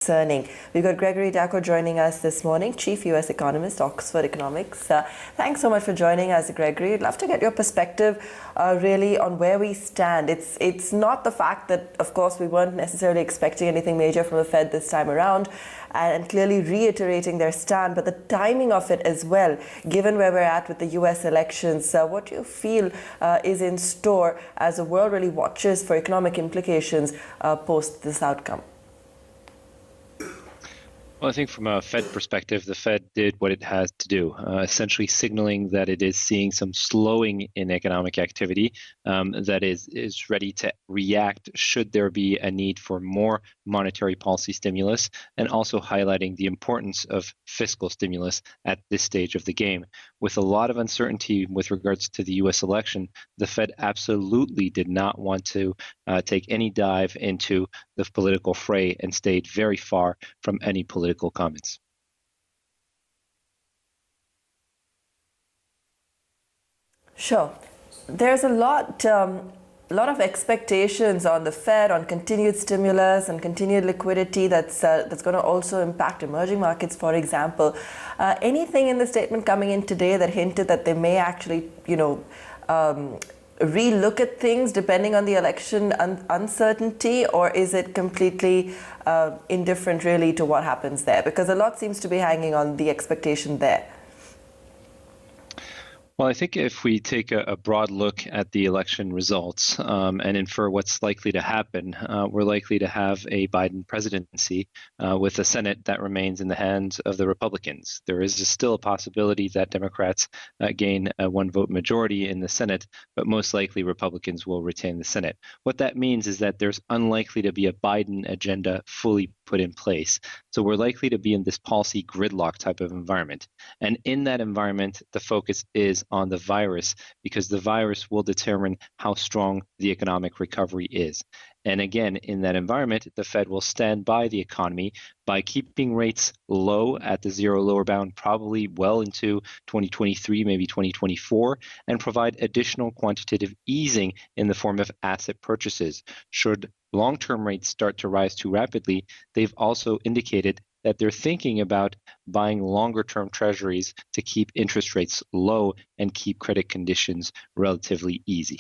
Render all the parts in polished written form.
concerning. We've got Gregory Daco joining us this morning, Chief U.S. Economist, Oxford Economics. Thanks so much for joining us, Gregory. I'd love to get your perspective really on where we stand. It's not the fact that, of course, we weren't necessarily expecting anything major from the Fed this time around and clearly reiterating their stand, but the timing of it as well, given where we're at with the U.S. elections. What do you feel is in store as the world really watches for economic implications post this outcome? Well, I think from a Fed perspective, the Fed did what it has to do, essentially signaling that it is seeing some slowing in economic activity, that is ready to react should there be a need for more monetary policy stimulus, and also highlighting the importance of fiscal stimulus at this stage of the game. With a lot of uncertainty with regards to the U.S. election, the Fed absolutely did not want to take any dive into the political fray and stayed very far from any political comments. Sure. There's a lot of expectations on the Fed on continued stimulus and continued liquidity that's going to also impact emerging markets, for example. Anything in the statement coming in today that hinted that they may actually, relook at things depending on the election uncertainty, or is it completely indifferent really to what happens there? Because a lot seems to be hanging on the expectation there. Well, I think if we take a broad look at the election results and infer what's likely to happen, we're likely to have a Biden presidency with a Senate that remains in the hands of the Republicans. There is still a possibility that Democrats gain a one-vote majority in the Senate, but most likely Republicans will retain the Senate. What that means is that there's unlikely to be a Biden agenda fully put in place. So we're likely to be in this policy gridlock type of environment. And in that environment, the focus is on the virus, because the virus will determine how strong the economic recovery is. And again, in that environment, the Fed will stand by the economy by keeping rates low at the zero lower bound, probably well into 2023, maybe 2024, and provide additional quantitative easing in the form of asset purchases. Should long-term rates start to rise too rapidly, they've also indicated that they're thinking about buying longer-term treasuries to keep interest rates low and keep credit conditions relatively easy.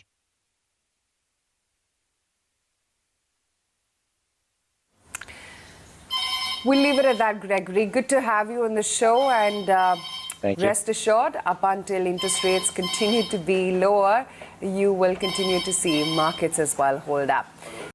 We'll leave it at that, Gregory. Good to have you on the show, and rest assured, up until interest rates continue to be lower, you will continue to see markets as well hold up.